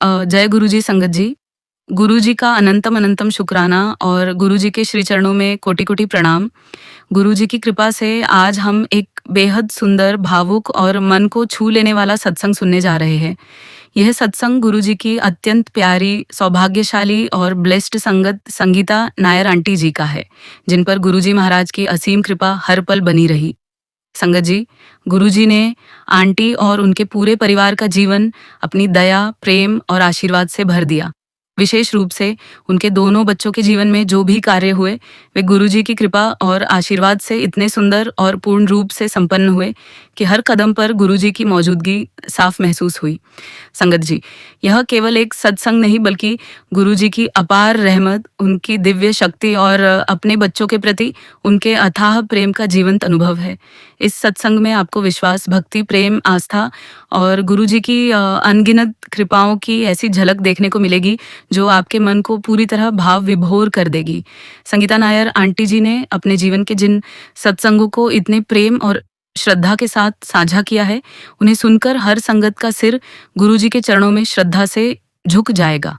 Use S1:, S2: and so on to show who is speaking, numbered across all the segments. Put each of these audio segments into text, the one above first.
S1: जय गुरु जी संगत जी। गुरु जी का अनंतम अनंतम शुक्राना और गुरु जी के श्री चरणों में कोटि कोटि प्रणाम। गुरु जी की कृपा से आज हम एक बेहद सुंदर, भावुक और मन को छू लेने वाला सत्संग सुनने जा रहे हैं। यह सत्संग गुरु जी की अत्यंत प्यारी, सौभाग्यशाली और ब्लेस्ड संगत संगीता नायर आंटी जी का है, जिन पर गुरु जी महाराज की असीम कृपा हर पल बनी रही। संगत जी, गुरुजी ने आंटी और उनके पूरे परिवार का जीवन अपनी दया, प्रेम और आशीर्वाद से भर दिया। विशेष रूप से उनके दोनों बच्चों के जीवन में जो भी कार्य हुए, वे गुरुजी की कृपा और आशीर्वाद से इतने सुंदर और पूर्ण रूप से संपन्न हुए कि हर कदम पर गुरुजी की मौजूदगी साफ महसूस हुई। संगत जी, यह केवल एक सत्संग नहीं बल्कि गुरुजी की अपार रहमत, उनकी दिव्य शक्ति और अपने बच्चों के प्रति उनके अथाह प्रेम का जीवंत अनुभव है। इस सत्संग में आपको विश्वास, भक्ति, प्रेम, आस्था और गुरुजी की अनगिनत कृपाओं की ऐसी झलक देखने को मिलेगी जो आपके मन को पूरी तरह भाव विभोर कर देगी। संगीता नायर आंटी जी ने अपने जीवन के जिन सत्संगों को इतने प्रेम और श्रद्धा के साथ साझा किया है, उन्हें सुनकर हर संगत का सिर गुरुजी के चरणों में श्रद्धा से झुक जाएगा।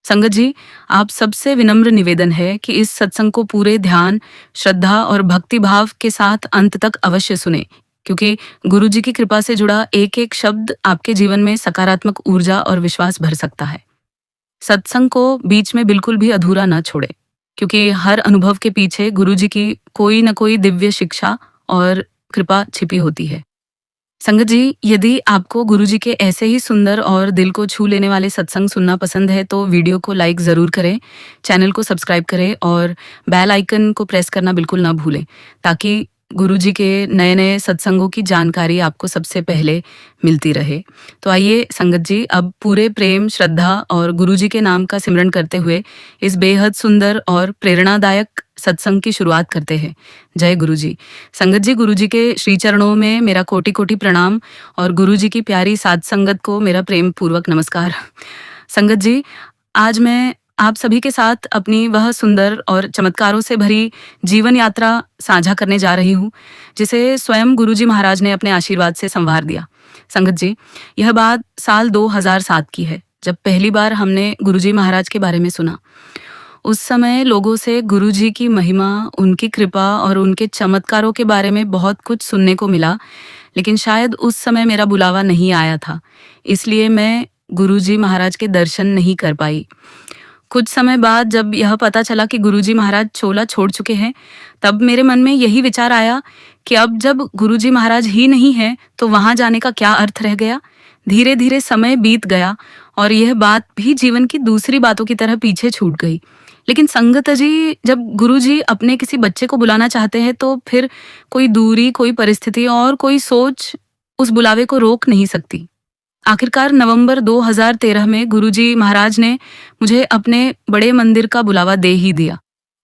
S1: संगत जी, आप सबसे विनम्र निवेदन है कि इस सत्संग को पूरे ध्यान, श्रद्धा और भक्ति भाव के साथ अंत तक अवश्य सुने, क्योंकि गुरुजी की कृपा से जुड़ा एक एक शब्द आपके जीवन में सकारात्मक ऊर्जा और विश्वास भर सकता है। सत्संग को बीच में बिल्कुल भी अधूरा न छोड़े, क्योंकि हर अनुभव के पीछे गुरुजी की कोई न कोई दिव्य शिक्षा और कृपा छिपी होती है। संगत जी, यदि आपको गुरुजी के ऐसे ही सुंदर और दिल को छू लेने वाले सत्संग सुनना पसंद है तो वीडियो को लाइक ज़रूर करें, चैनल को सब्सक्राइब करें और बेल आइकन को प्रेस करना बिल्कुल ना भूलें, ताकि गुरुजी के नए नए सत्संगों की जानकारी आपको सबसे पहले मिलती रहे। तो आइए संगत जी, अब पूरे प्रेम, श्रद्धा और गुरुजी के नाम का सिमरन करते हुए इस बेहद सुंदर और प्रेरणादायक सत्संग की शुरुआत करते हैं। जय गुरुजी। संगत जी, गुरुजी के श्री चरणों में मेरा कोटि कोटि प्रणाम और गुरुजी की प्यारी साध संगत को मेरा प्रेम पूर्वक नमस्कार। संगत जी, आज मैं आप सभी के साथ अपनी वह सुंदर और चमत्कारों से भरी जीवन यात्रा साझा करने जा रही हूँ, जिसे स्वयं गुरुजी महाराज ने अपने आशीर्वाद से संवार दिया। संगत जी, यह बात साल 2007 की है, जब पहली बार हमने गुरुजी महाराज के बारे में सुना। उस समय लोगों से गुरुजी की महिमा, उनकी कृपा और उनके चमत्कारों के बारे में बहुत कुछ सुनने को मिला, लेकिन शायद उस समय मेरा बुलावा नहीं आया था, इसलिए मैं गुरुजी महाराज के दर्शन नहीं कर पाई। कुछ समय बाद जब यह पता चला कि गुरुजी महाराज चोला छोड़ चुके हैं, तब मेरे मन में यही विचार आया कि अब जब गुरुजी महाराज ही नहीं है तो वहां जाने का क्या अर्थ रह गया। धीरे धीरे समय बीत गया और यह बात भी जीवन की दूसरी बातों की तरह पीछे छूट गई। लेकिन संगत जी, जब गुरुजी अपने किसी बच्चे को बुलाना चाहते हैं तो फिर कोई दूरी, कोई परिस्थिति और कोई सोच उस बुलावे को रोक नहीं सकती। आखिरकार नवंबर 2013 में गुरुजी महाराज ने मुझे अपने बड़े मंदिर का बुलावा दे ही दिया।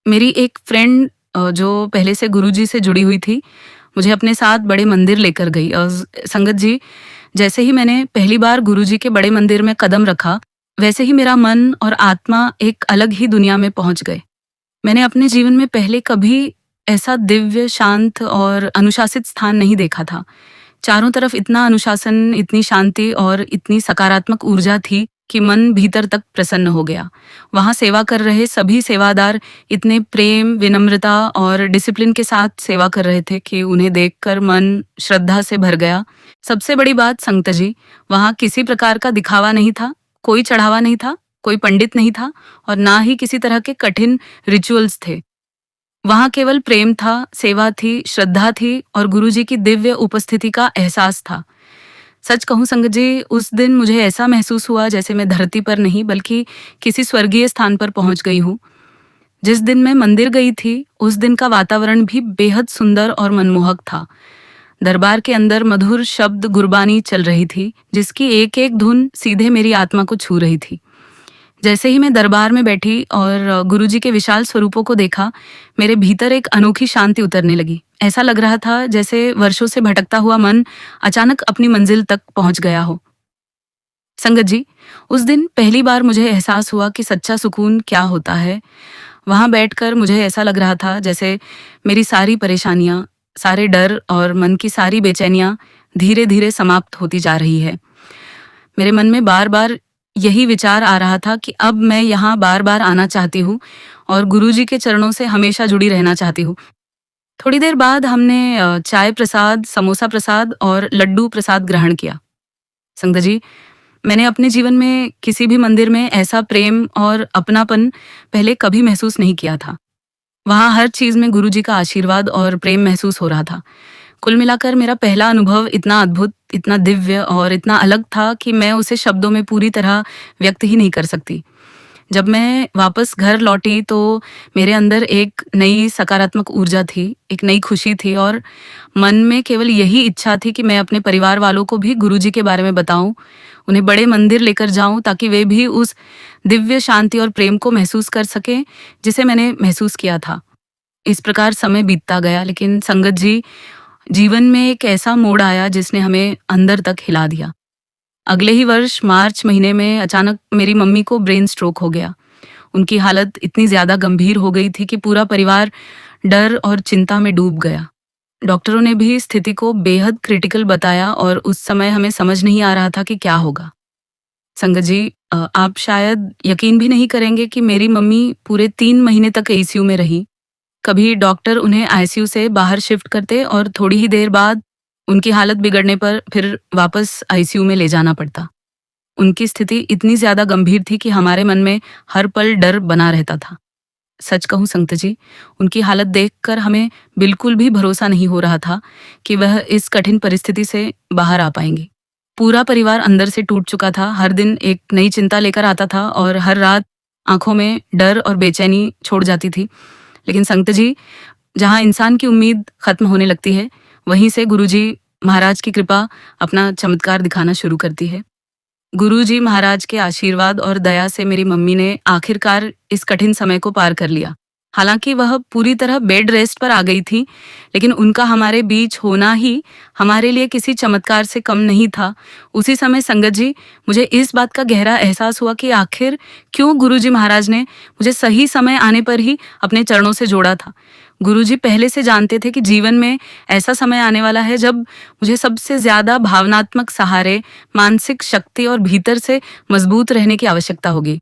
S1: मेरी एक फ्रेंड जो पहले से गुरुजी से जुड़ी हुई थी, मुझे अपने साथ बड़े मंदिर लेकर गई। और संगत जी, जैसे ही मैंने पहली बार गुरुजी के बड़े मंदिर में कदम रखा, वैसे ही मेरा मन और आत्मा एक अलग ही दुनिया में पहुंच गए। मैंने अपने जीवन में पहले कभी ऐसा दिव्य, शांत और अनुशासित स्थान नहीं देखा था। चारों तरफ इतना अनुशासन, इतनी शांति और इतनी सकारात्मक ऊर्जा थी कि मन भीतर तक प्रसन्न हो गया। वहां सेवा कर रहे सभी सेवादार इतने प्रेम, विनम्रता और डिसिप्लिन के साथ सेवा कर रहे थे कि उन्हें देखकर मन श्रद्धा से भर गया। सबसे बड़ी बात संगत जी, वहां किसी प्रकार का दिखावा नहीं था, कोई चढ़ावा नहीं था, कोई पंडित नहीं था और ना ही किसी तरह के कठिन रिचुअल्स थे। वहां केवल प्रेम था, सेवा थी, श्रद्धा थी और गुरुजी की दिव्य उपस्थिति का एहसास था। सच कहूं संगत जी, उस दिन मुझे ऐसा महसूस हुआ जैसे मैं धरती पर नहीं बल्कि किसी स्वर्गीय स्थान पर पहुंच गई हूँ। जिस दिन मैं मंदिर गई थी, उस दिन का वातावरण भी बेहद सुंदर और मनमोहक था। दरबार के अंदर मधुर शब्द गुरबानी चल रही थी, जिसकी एक एक धुन सीधे मेरी आत्मा को छू रही थी। जैसे ही मैं दरबार में बैठी और गुरुजी के विशाल स्वरूपों को देखा, मेरे भीतर एक अनोखी शांति उतरने लगी। ऐसा लग रहा था जैसे वर्षों से भटकता हुआ मन अचानक अपनी मंजिल तक पहुंच गया हो। संगत जी, उस दिन पहली बार मुझे एहसास हुआ कि सच्चा सुकून क्या होता है। वहां बैठकर मुझे ऐसा लग रहा था जैसे मेरी सारी परेशानियां, सारे डर और मन की सारी बेचैनियां धीरे धीरे समाप्त होती जा रही है। मेरे मन में बार बार यही विचार आ रहा था कि अब मैं यहाँ बार-बार आना चाहती हूँ और गुरुजी के चरणों से हमेशा जुड़ी रहना चाहती हूँ। थोड़ी देर बाद हमने चाय प्रसाद, समोसा प्रसाद और लड्डू प्रसाद ग्रहण किया। संगत जी, मैंने अपने जीवन में किसी भी मंदिर में ऐसा प्रेम और अपनापन पहले कभी महसूस नहीं किया था। वहाँ हर चीज़ में गुरुजी का आशीर्वाद और प्रेम महसूस हो रहा था। कुल मिलाकर मेरा पहला अनुभव इतना अद्भुत, इतना दिव्य और इतना अलग था कि मैं उसे शब्दों में पूरी तरह व्यक्त ही नहीं कर सकती। जब मैं वापस घर लौटी तो मेरे अंदर एक नई सकारात्मक ऊर्जा थी, एक नई खुशी थी और मन में केवल यही इच्छा थी कि मैं अपने परिवार वालों को भी गुरुजी के बारे में बताऊं, उन्हें बड़े मंदिर लेकर जाऊं ताकि वे भी उस दिव्य शांति और प्रेम को महसूस कर सकें जिसे मैंने महसूस किया था। इस प्रकार समय बीतता गया, लेकिन संगत जी, जीवन में एक ऐसा मोड़ आया जिसने हमें अंदर तक हिला दिया। अगले ही वर्ष मार्च महीने में अचानक मेरी मम्मी को ब्रेन स्ट्रोक हो गया। उनकी हालत इतनी ज्यादा गंभीर हो गई थी कि पूरा परिवार डर और चिंता में डूब गया। डॉक्टरों ने भी स्थिति को बेहद क्रिटिकल बताया और उस समय हमें समझ नहीं आ रहा था कि क्या होगा। संगत जी, आप शायद यकीन भी नहीं करेंगे कि मेरी मम्मी पूरे 3 महीने तक आईसीयू में रही। कभी डॉक्टर उन्हें आईसीयू से बाहर शिफ्ट करते और थोड़ी ही देर बाद उनकी हालत बिगड़ने पर फिर वापस आईसीयू में ले जाना पड़ता। उनकी स्थिति इतनी ज्यादा गंभीर थी कि हमारे मन में हर पल डर बना रहता था। सच कहूं संगत जी, उनकी हालत देखकर हमें बिल्कुल भी भरोसा नहीं हो रहा था कि वह इस कठिन परिस्थिति से बाहर आ पाएंगी। पूरा परिवार अंदर से टूट चुका था। हर दिन एक नई चिंता लेकर आता था और हर रात आंखों में डर और बेचैनी छोड़ जाती थी। लेकिन संगत जी, जहाँ इंसान की उम्मीद खत्म होने लगती है, वहीं से गुरुजी महाराज की कृपा अपना चमत्कार दिखाना शुरू करती है। गुरुजी महाराज के आशीर्वाद और दया से मेरी मम्मी ने आखिरकार इस कठिन समय को पार कर लिया। हालांकि वह पूरी तरह बेड रेस्ट पर आ गई थी, लेकिन उनका हमारे बीच होना ही हमारे लिए किसी चमत्कार से कम नहीं था। उसी समय संगत जी, मुझे इस बात का गहरा एहसास हुआ कि आखिर क्यों गुरुजी महाराज ने मुझे सही समय आने पर ही अपने चरणों से जोड़ा था। गुरुजी पहले से जानते थे कि जीवन में ऐसा समय आने वाला है जब मुझे सबसे ज्यादा भावनात्मक सहारे, मानसिक शक्ति और भीतर से मजबूत रहने की आवश्यकता होगी।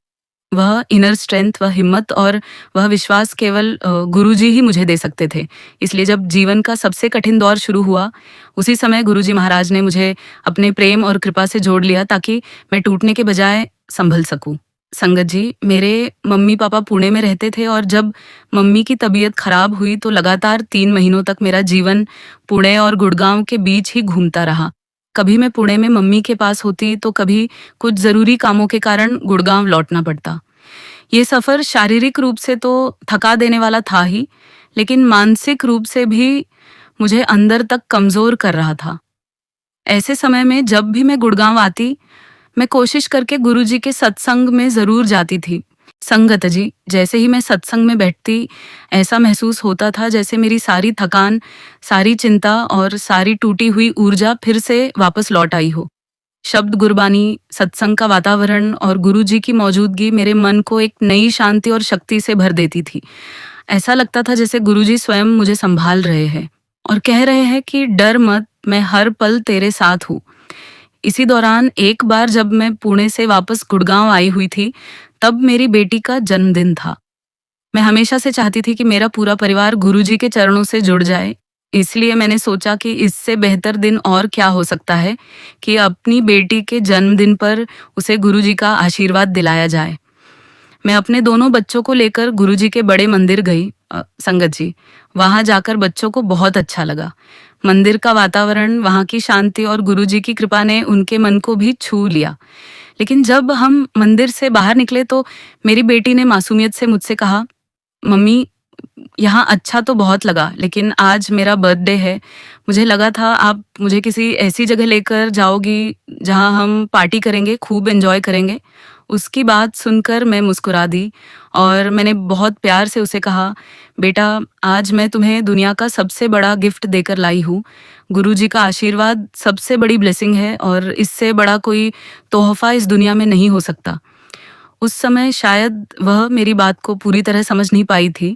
S1: वह इनर स्ट्रेंथ, वह हिम्मत और वह विश्वास केवल गुरुजी ही मुझे दे सकते थे। इसलिए जब जीवन का सबसे कठिन दौर शुरू हुआ, उसी समय गुरुजी महाराज ने मुझे अपने प्रेम और कृपा से जोड़ लिया ताकि मैं टूटने के बजाय संभल सकूं। संगत जी, मेरे मम्मी पापा पुणे में रहते थे और जब मम्मी की तबीयत खराब हुई तो लगातार 3 महीनों तक मेरा जीवन पुणे और गुड़गांव के बीच ही घूमता रहा। कभी मैं पुणे में मम्मी के पास होती तो कभी कुछ जरूरी कामों के कारण गुड़गांव लौटना पड़ता। ये सफर शारीरिक रूप से तो थका देने वाला था ही, लेकिन मानसिक रूप से भी मुझे अंदर तक कमजोर कर रहा था। ऐसे समय में जब भी मैं गुड़गांव आती, मैं कोशिश करके गुरुजी के सत्संग में जरूर जाती थी। संगत जी, जैसे ही मैं सत्संग में बैठती, ऐसा महसूस होता था जैसे मेरी सारी थकान, सारी चिंता और सारी टूटी हुई ऊर्जा फिर से वापस लौट आई हो। शब्द गुरबानी, सत्संग का वातावरण और गुरुजी की मौजूदगी मेरे मन को एक नई शांति और शक्ति से भर देती थी। ऐसा लगता था जैसे गुरुजी स्वयं मुझे संभाल रहे हैं और कह रहे हैं कि डर मत, मैं हर पल तेरे साथ हूँ। इसी दौरान एक बार जब मैं पुणे से वापस गुड़गांव आई हुई थी, तब मेरी बेटी का जन्मदिन था। मैं हमेशा से चाहती थी कि मेरा पूरा परिवार गुरुजी के चरणों से जुड़ जाए। इसलिए मैंने सोचा कि इससे बेहतर दिन और क्या हो सकता है कि अपनी बेटी के जन्मदिन पर उसे गुरुजी का आशीर्वाद दिलाया जाए। मैं अपने दोनों बच्चों को लेकर गुरुजी के बड़े मंदिर गई। संगत जी, वहां जाकर बच्चों को बहुत अच्छा लगा। मंदिर का वातावरण, वहां की शांति और गुरुजी की कृपा ने उनके मन को भी छू लिया। लेकिन जब हम मंदिर से बाहर निकले तो मेरी बेटी ने मासूमियत से मुझसे कहा, मम्मी, यहाँ अच्छा तो बहुत लगा, लेकिन आज मेरा बर्थडे है। मुझे लगा था आप मुझे किसी ऐसी जगह लेकर जाओगी जहाँ हम पार्टी करेंगे, खूब एंजॉय करेंगे। उसकी बात सुनकर मैं मुस्कुरा दी और मैंने बहुत प्यार से उसे कहा, बेटा, आज मैं तुम्हें दुनिया का सबसे बड़ा गिफ्ट देकर लाई हूँ। गुरुजी का आशीर्वाद सबसे बड़ी ब्लेसिंग है और इससे बड़ा कोई तोहफा इस दुनिया में नहीं हो सकता। उस समय शायद वह मेरी बात को पूरी तरह समझ नहीं पाई थी,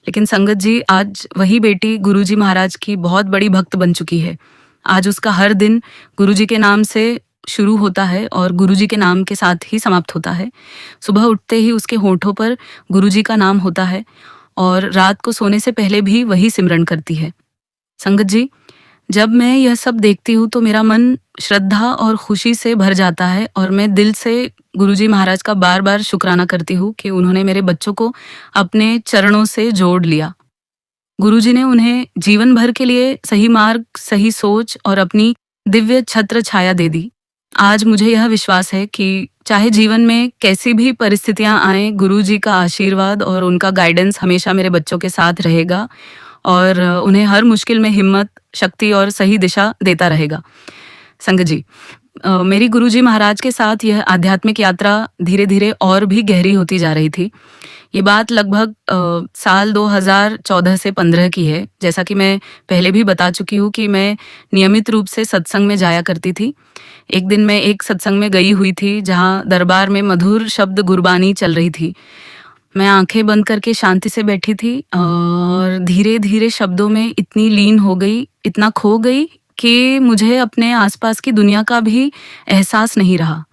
S1: लेकिन संगत जी, आज वही बेटी गुरुजी महाराज की बहुत बड़ी भक्त बन चुकी है। आज उसका हर दिन गुरुजी के नाम से शुरू होता है और गुरुजी के नाम के साथ ही समाप्त होता है। सुबह उठते ही उसके होठों पर गुरुजी का नाम होता है और रात को सोने से पहले भी वही सिमरन करती है। संगत जी, जब मैं यह सब देखती हूँ तो मेरा मन श्रद्धा और खुशी से भर जाता है और मैं दिल से गुरुजी महाराज का बार बार शुक्राना करती हूँ कि उन्होंने मेरे बच्चों को अपने चरणों से जोड़ लिया। गुरुजी ने उन्हें जीवन भर के लिए सही मार्ग, सही सोच और अपनी दिव्य छत्र छाया दे दी। आज मुझे यह विश्वास है कि चाहे जीवन में कैसी भी परिस्थितियां आए, गुरुजी का आशीर्वाद और उनका गाइडेंस हमेशा मेरे बच्चों के साथ रहेगा और उन्हें हर मुश्किल में हिम्मत, शक्ति और सही दिशा देता रहेगा। संगत जी, मेरी गुरुजी महाराज के साथ यह आध्यात्मिक यात्रा धीरे धीरे और भी गहरी होती जा रही थी। ये बात लगभग साल 2014 से 15 की है। जैसा कि मैं पहले भी बता चुकी हूँ कि मैं नियमित रूप से सत्संग में जाया करती थी। एक दिन मैं एक सत्संग में गई हुई थी जहाँ दरबार में मधुर शब्द गुरबानी चल रही थी। मैं आंखें बंद करके शांति से बैठी थी और धीरे धीरे शब्दों में इतनी लीन हो गई, इतना खो गई कि मुझे अपने आसपास की दुनिया का भी एहसास नहीं रहा।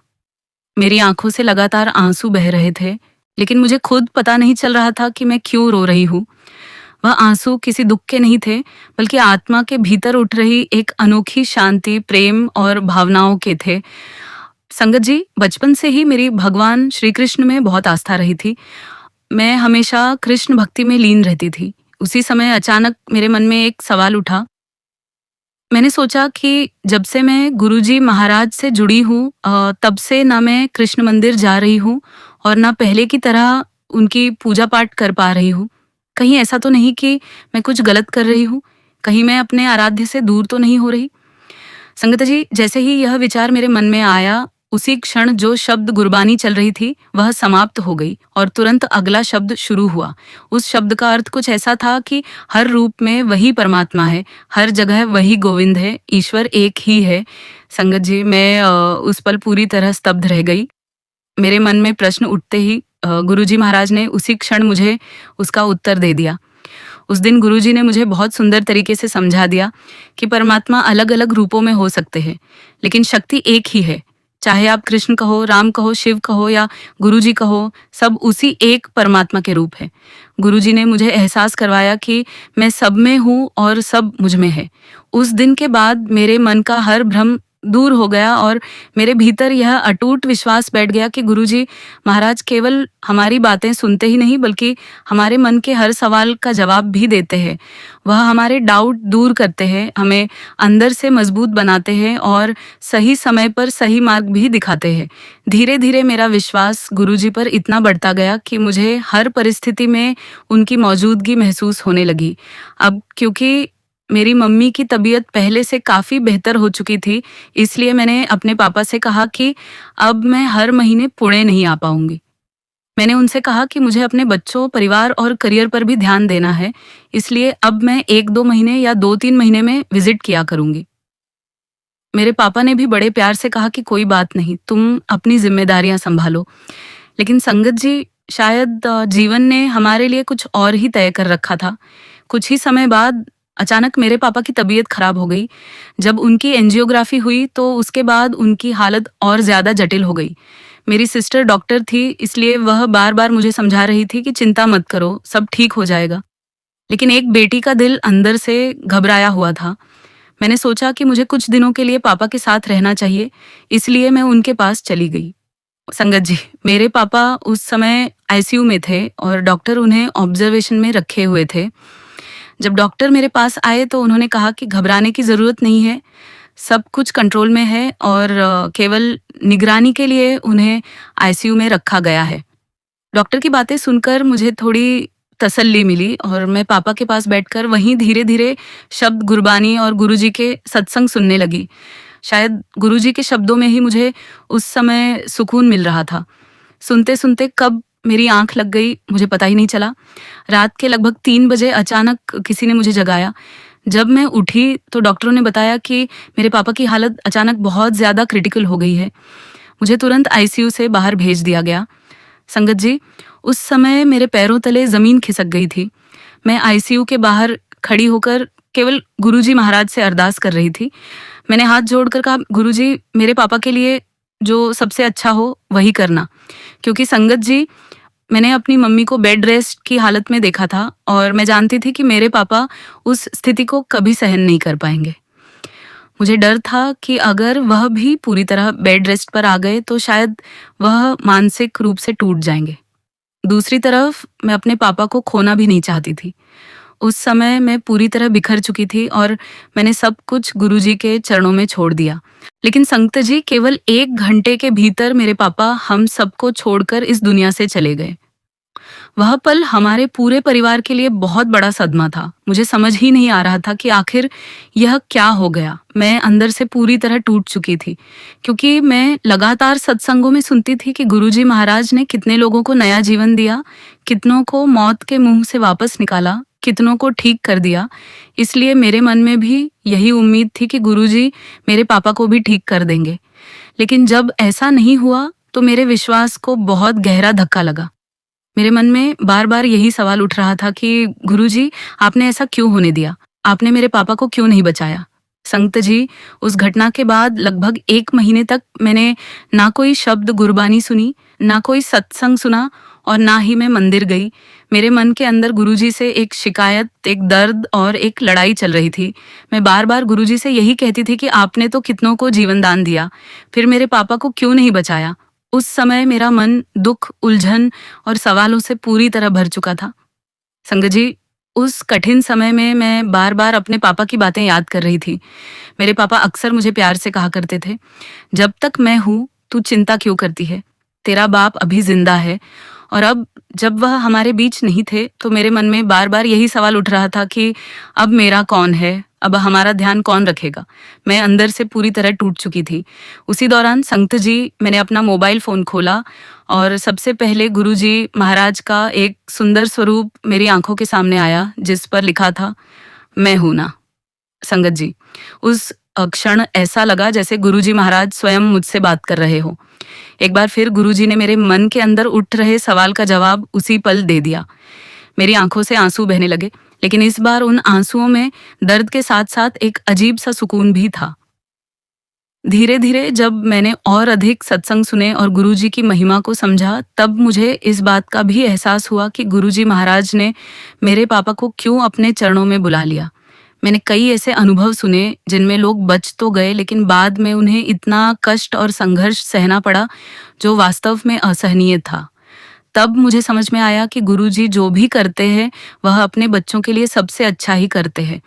S1: मेरी आंखों से लगातार आंसू बह रहे थे, लेकिन मुझे खुद पता नहीं चल रहा था कि मैं क्यों रो रही हूँ। वह आंसू किसी दुख के नहीं थे, बल्कि आत्मा के भीतर उठ रही एक अनोखी शांति, प्रेम और भावनाओं के थे। संगत जी, बचपन से ही मेरी भगवान श्री कृष्ण में बहुत आस्था रही थी। मैं हमेशा कृष्ण भक्ति में लीन रहती थी। उसी समय अचानक मेरे मन में एक सवाल उठा। मैंने सोचा कि जब से मैं गुरुजी महाराज से जुड़ी हूँ, तब से ना मैं कृष्ण मंदिर जा रही हूँ और ना पहले की तरह उनकी पूजा पाठ कर पा रही हूँ। कहीं ऐसा तो नहीं कि मैं कुछ गलत कर रही हूँ? कहीं मैं अपने आराध्य से दूर तो नहीं हो रही? संगत जी, जैसे ही यह विचार मेरे मन में आया, उसी क्षण जो शब्द गुरबानी चल रही थी वह समाप्त हो गई और तुरंत अगला शब्द शुरू हुआ। उस शब्द का अर्थ कुछ ऐसा था कि हर रूप में वही परमात्मा है, हर जगह वही गोविंद है, ईश्वर एक ही है। संगत जी, मैं उस पल पूरी तरह स्तब्ध रह गई। मेरे मन में प्रश्न उठते ही गुरुजी महाराज ने उसी क्षण मुझे उसका उत्तर दे दिया। उस दिन गुरुजी ने मुझे बहुत सुंदर तरीके से समझा दिया कि परमात्मा अलग अलग रूपों में हो सकते हैं, लेकिन शक्ति एक ही है। चाहे आप कृष्ण कहो, राम कहो, शिव कहो या गुरुजी कहो, सब उसी एक परमात्मा के रूप है। गुरुजी ने मुझे एहसास करवाया कि मैं सब में हूँ और सब मुझ में है। उस दिन के बाद मेरे मन का हर भ्रम दूर हो गया और मेरे भीतर यह अटूट विश्वास बैठ गया कि गुरुजी महाराज केवल हमारी बातें सुनते ही नहीं, बल्कि हमारे मन के हर सवाल का जवाब भी देते हैं। वह हमारे डाउट दूर करते हैं, हमें अंदर से मजबूत बनाते हैं और सही समय पर सही मार्ग भी दिखाते हैं। धीरे धीरे मेरा विश्वास गुरुजी पर इतना बढ़ता गया कि मुझे हर परिस्थिति में उनकी मौजूदगी महसूस होने लगी। अब क्योंकि मेरी मम्मी की तबीयत पहले से काफ़ी बेहतर हो चुकी थी, इसलिए मैंने अपने पापा से कहा कि अब मैं हर महीने पुणे नहीं आ पाऊंगी। मैंने उनसे कहा कि मुझे अपने बच्चों, परिवार और करियर पर भी ध्यान देना है, इसलिए अब मैं 1-2 महीने या 2-3 महीने में विजिट किया करूंगी। मेरे पापा ने भी बड़े प्यार से कहा कि कोई बात नहीं, तुम अपनी जिम्मेदारियां संभालो। लेकिन संगत जी, शायद जीवन ने हमारे लिए कुछ और ही तय कर रखा था। कुछ ही समय बाद अचानक मेरे पापा की तबीयत खराब हो गई। जब उनकी एंजियोग्राफी हुई तो उसके बाद उनकी हालत और ज़्यादा जटिल हो गई। मेरी सिस्टर डॉक्टर थी, इसलिए वह बार बार मुझे समझा रही थी कि चिंता मत करो, सब ठीक हो जाएगा। लेकिन एक बेटी का दिल अंदर से घबराया हुआ था। मैंने सोचा कि मुझे कुछ दिनों के लिए पापा के साथ रहना चाहिए, इसलिए मैं उनके पास चली गई। संगत जी, मेरे पापा उस समय आईसीयू में थे और डॉक्टर उन्हें ऑब्जर्वेशन में रखे हुए थे। जब डॉक्टर मेरे पास आए तो उन्होंने कहा कि घबराने की ज़रूरत नहीं है, सब कुछ कंट्रोल में है और केवल निगरानी के लिए उन्हें आईसीयू में रखा गया है। डॉक्टर की बातें सुनकर मुझे थोड़ी तसल्ली मिली और मैं पापा के पास बैठकर वहीं धीरे धीरे शब्द गुरबानी और गुरुजी के सत्संग सुनने लगी। शायद गुरुजी के शब्दों में ही मुझे उस समय सुकून मिल रहा था। सुनते सुनते कब मेरी आंख लग गई मुझे पता ही नहीं चला। रात के लगभग 3 बजे अचानक किसी ने मुझे जगाया। जब मैं उठी तो डॉक्टरों ने बताया कि मेरे पापा की हालत अचानक बहुत ज़्यादा क्रिटिकल हो गई है। मुझे तुरंत आईसीयू से बाहर भेज दिया गया। संगत जी, उस समय मेरे पैरों तले ज़मीन खिसक गई थी। मैं आईसीयू के बाहर खड़ी होकर केवल गुरुजी महाराज से अरदास कर रही थी। मैंने हाथ जोड़कर कहा, गुरुजी मेरे पापा के लिए जो सबसे अच्छा हो वही करना। क्योंकि संगत जी, मैंने अपनी मम्मी को बेड रेस्ट की हालत में देखा था और मैं जानती थी कि मेरे पापा उस स्थिति को कभी सहन नहीं कर पाएंगे। मुझे डर था कि अगर वह भी पूरी तरह बेड रेस्ट पर आ गए तो शायद वह मानसिक रूप से टूट जाएंगे। दूसरी तरफ मैं अपने पापा को खोना भी नहीं चाहती थी। उस समय मैं पूरी तरह बिखर चुकी थी और मैंने सब कुछ गुरुजी के चरणों में छोड़ दिया। लेकिन संत जी, केवल 1 घंटे के भीतर मेरे पापा हम सबको छोड़कर इस दुनिया से चले गए। वह पल हमारे पूरे परिवार के लिए बहुत बड़ा सदमा था। मुझे समझ ही नहीं आ रहा था कि आखिर यह क्या हो गया। मैं अंदर से पूरी तरह टूट चुकी थी, क्योंकि मैं लगातार सत्संगों में सुनती थी कि गुरुजी महाराज ने कितने लोगों को नया जीवन दिया, कितनों को मौत के मुंह से वापस निकाला, कितनों को ठीक कर दिया। इसलिए मेरे मन में भी यही उम्मीद थी कि गुरुजी मेरे पापा को भी ठीक कर देंगे। लेकिन जब ऐसा नहीं हुआ तो मेरे विश्वास को बहुत गहरा धक्का लगा। मेरे मन में बार बार यही सवाल उठ रहा था कि गुरुजी, आपने ऐसा क्यों होने दिया? आपने मेरे पापा को क्यों नहीं बचाया? संत जी, उस घटना के बाद लगभग 1 महीने तक मैंने ना कोई शब्द गुरबानी सुनी, ना कोई सत्संग सुना और ना ही मैं मंदिर गई। मेरे मन के अंदर गुरुजी से एक शिकायत, एक दर्द और एक लड़ाई चल रही थी। मैं बार बार गुरुजी से यही कहती थी कि आपने तो कितनों को जीवन दान दिया, फिर मेरे पापा को क्यों नहीं बचाया? उस समय मेरा मन दुख, उलझन और सवालों से पूरी तरह भर चुका था। संगत जी, उस कठिन समय में मैं बार बार अपने पापा की बातें याद कर रही थी। मेरे पापा अक्सर मुझे प्यार से कहा करते थे, जब तक मैं हूँ तू चिंता क्यों करती है? तेरा बाप अभी जिंदा है। और अब जब वह हमारे बीच नहीं थे तो मेरे मन में बार बार यही सवाल उठ रहा था कि अब मेरा कौन है? अब हमारा ध्यान कौन रखेगा? मैं अंदर से पूरी तरह टूट चुकी थी। उसी दौरान संत जी, मैंने अपना मोबाइल फोन खोला और सबसे पहले गुरुजी महाराज का एक सुंदर स्वरूप मेरी आंखों के सामने आया, जिस पर लिखा था, मैं हूं ना। संगत जी, उस क्षण ऐसा लगा जैसे गुरुजी महाराज स्वयं मुझसे बात कर रहे हो। एक बार फिर गुरुजी ने मेरे मन के अंदर उठ रहे सवाल का जवाब उसी पल दे दिया। मेरी आंखों से आंसू बहने लगे, लेकिन इस बार उन आंसुओं में दर्द के साथ साथ एक अजीब सा सुकून भी था। धीरे धीरे जब मैंने और अधिक सत्संग सुने और गुरुजी की महिमा को समझा, तब मुझे इस बात का भी एहसास हुआ कि गुरुजी महाराज ने मेरे पापा को क्यों अपने चरणों में बुला लिया। मैंने कई ऐसे अनुभव सुने जिनमें लोग बच तो गए, लेकिन बाद में उन्हें इतना कष्ट और संघर्ष सहना पड़ा जो वास्तव में असहनीय था। तब मुझे समझ में आया कि गुरुजी जो भी करते हैं वह अपने बच्चों के लिए सबसे अच्छा ही करते हैं।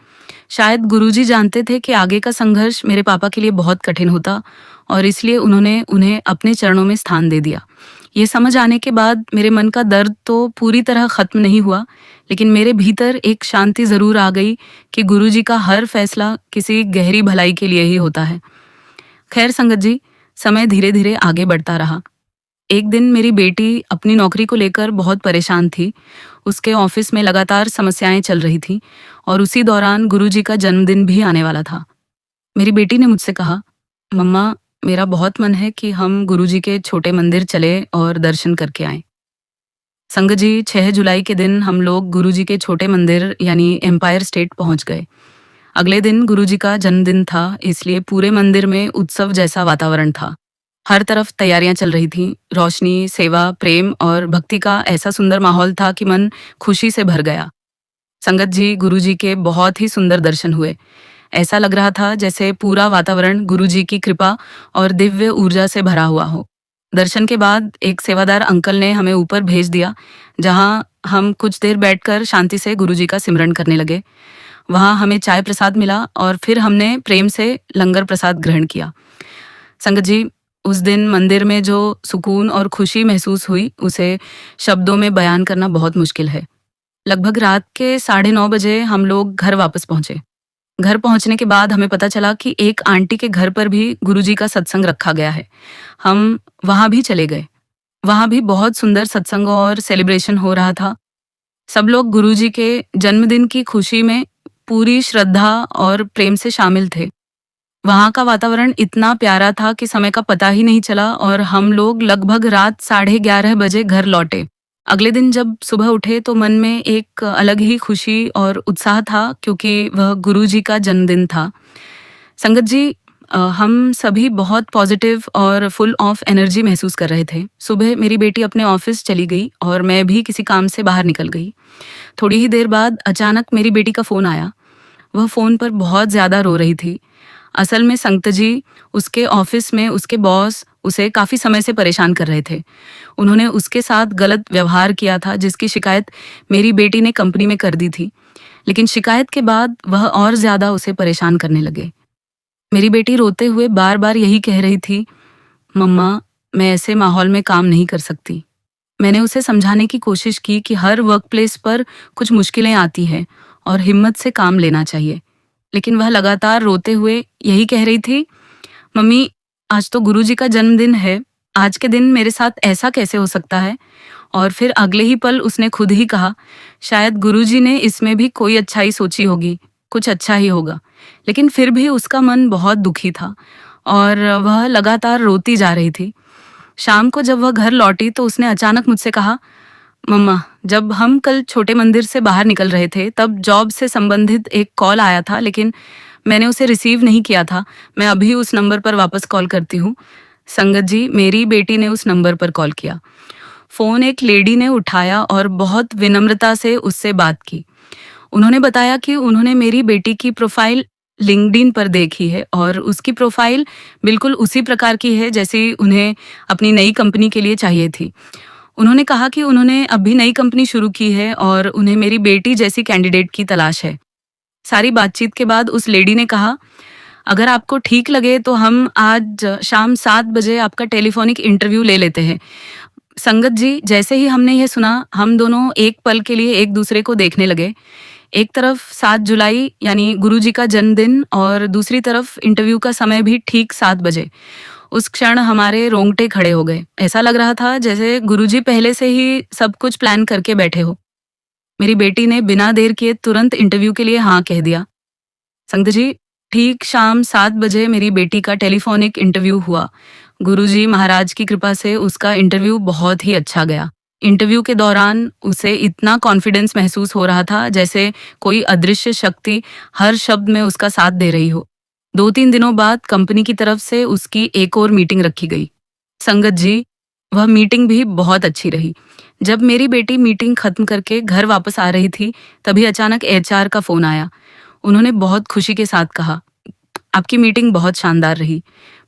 S1: शायद गुरुजी जानते थे कि आगे का संघर्ष मेरे पापा के लिए बहुत कठिन होता और इसलिए उन्होंने उन्हें अपने चरणों में स्थान दे दिया। ये समझ आने के बाद मेरे मन का दर्द तो पूरी तरह खत्म नहीं हुआ, लेकिन मेरे भीतर एक शांति जरूर आ गई कि गुरुजी का हर फैसला किसी गहरी भलाई के लिए ही होता है। खैर संगत जी, समय धीरे धीरे आगे बढ़ता रहा। एक दिन मेरी बेटी अपनी नौकरी को लेकर बहुत परेशान थी। उसके ऑफिस में लगातार समस्याएं चल रही थी और उसी दौरान गुरुजी का जन्मदिन भी आने वाला था। मेरी बेटी ने मुझसे कहा, मम्मा, मेरा बहुत मन है कि हम गुरुजी के छोटे मंदिर चले और दर्शन करके आएं। संगत जी, 6 जुलाई के दिन हम लोग गुरुजी के छोटे मंदिर यानी एम्पायर स्टेट पहुंच गए। अगले दिन गुरुजी का जन्मदिन था, इसलिए पूरे मंदिर में उत्सव जैसा वातावरण था। हर तरफ तैयारियां चल रही थीं। रोशनी, सेवा, प्रेम और भक्ति का ऐसा सुंदर माहौल था कि मन खुशी से भर गया। संगत जी, गुरुजी के बहुत ही सुंदर दर्शन हुए। ऐसा लग रहा था जैसे पूरा वातावरण गुरुजी की कृपा और दिव्य ऊर्जा से भरा हुआ हो। दर्शन के बाद एक सेवादार अंकल ने हमें ऊपर भेज दिया, जहां हम कुछ देर बैठकर शांति से गुरुजी का सिमरन करने लगे। वहां हमें चाय प्रसाद मिला और फिर हमने प्रेम से लंगर प्रसाद ग्रहण किया। संगत जी, उस दिन मंदिर में जो सुकून और खुशी महसूस हुई, उसे शब्दों में बयान करना बहुत मुश्किल है। लगभग रात के 9:30 बजे हम लोग घर वापस पहुंचे। घर पहुंचने के बाद हमें पता चला कि एक आंटी के घर पर भी गुरुजी का सत्संग रखा गया है। हम वहां भी चले गए। वहां भी बहुत सुंदर सत्संग और सेलिब्रेशन हो रहा था। सब लोग गुरुजी के जन्मदिन की खुशी में पूरी श्रद्धा और प्रेम से शामिल थे। वहां का वातावरण इतना प्यारा था कि समय का पता ही नहीं चला और हम लोग लगभग रात 11:30 बजे घर लौटे। अगले दिन जब सुबह उठे तो मन में एक अलग ही खुशी और उत्साह था, क्योंकि वह गुरुजी का जन्मदिन था। संगत जी, हम सभी बहुत पॉजिटिव और फुल ऑफ एनर्जी महसूस कर रहे थे। सुबह मेरी बेटी अपने ऑफिस चली गई और मैं भी किसी काम से बाहर निकल गई। थोड़ी ही देर बाद अचानक मेरी बेटी का फ़ोन आया। वह फ़ोन पर बहुत ज़्यादा रो रही थी। असल में संगत जी, उसके ऑफिस में उसके बॉस उसे काफ़ी समय से परेशान कर रहे थे। उन्होंने उसके साथ गलत व्यवहार किया था, जिसकी शिकायत मेरी बेटी ने कंपनी में कर दी थी। लेकिन शिकायत के बाद वह और ज़्यादा उसे परेशान करने लगे। मेरी बेटी रोते हुए बार बार यही कह रही थी, मम्मा, मैं ऐसे माहौल में काम नहीं कर सकती। मैंने उसे समझाने की कोशिश की कि हर वर्क प्लेस पर कुछ मुश्किलें आती हैं और हिम्मत से काम लेना चाहिए। लेकिन वह लगातार रोते हुए यही कह रही थी, मम्मी, आज तो गुरुजी का जन्मदिन है। आज के दिन मेरे साथ ऐसा कैसे हो सकता है? और फिर अगले ही पल उसने खुद ही कहा, शायद गुरुजी ने इसमें भी कोई अच्छाई सोची होगी, कुछ अच्छा ही होगा। लेकिन फिर भी उसका मन बहुत दुखी था और वह लगातार रोती जा रही थी। शाम को जब वह घर लौटी तो उसने अचानक मुझसे कहा, मम्मा, जब हम कल छोटे मंदिर से बाहर निकल रहे थे तब जॉब से संबंधित एक कॉल आया था, लेकिन मैंने उसे रिसीव नहीं किया था। मैं अभी उस नंबर पर वापस कॉल करती हूँ। संगत जी, मेरी बेटी ने उस नंबर पर कॉल किया। फ़ोन एक लेडी ने उठाया और बहुत विनम्रता से उससे बात की। उन्होंने बताया कि उन्होंने मेरी बेटी की प्रोफाइल लिंक्डइन पर देखी है और उसकी प्रोफाइल बिल्कुल उसी प्रकार की है जैसी उन्हें अपनी नई कंपनी के लिए चाहिए थी। उन्होंने कहा कि उन्होंने अभी नई कंपनी शुरू की है और उन्हें मेरी बेटी जैसी कैंडिडेट की तलाश है। सारी बातचीत के बाद उस लेडी ने कहा, अगर आपको ठीक लगे तो हम आज शाम 7 बजे आपका टेलीफोनिक इंटरव्यू ले लेते हैं। संगत जी, जैसे ही हमने यह सुना, हम दोनों एक पल के लिए एक दूसरे को देखने लगे। एक तरफ 7 जुलाई यानी गुरुजी का जन्मदिन और दूसरी तरफ इंटरव्यू का समय भी ठीक 7 बजे। उस क्षण हमारे रोंगटे खड़े हो गए। ऐसा लग रहा था जैसे गुरुजी पहले से ही सब कुछ प्लान करके बैठे हो। मेरी बेटी ने बिना देर किए तुरंत इंटरव्यू के लिए हाँ कह दिया। संगत जी, ठीक शाम 7 बजे मेरी बेटी का टेलीफोनिक इंटरव्यू हुआ। गुरुजी महाराज की कृपा से उसका इंटरव्यू बहुत ही अच्छा गया। इंटरव्यू के दौरान उसे इतना कॉन्फिडेंस महसूस हो रहा था जैसे कोई अदृश्य शक्ति हर शब्द में उसका साथ दे रही हो। 2-3 दिनों बाद कंपनी की तरफ से उसकी एक और मीटिंग रखी गई। संगत जी, वह मीटिंग भी बहुत अच्छी रही। जब मेरी बेटी मीटिंग खत्म करके घर वापस आ रही थी, तभी अचानक एचआर का फोन आया। उन्होंने बहुत खुशी के साथ कहा, आपकी मीटिंग बहुत शानदार रही।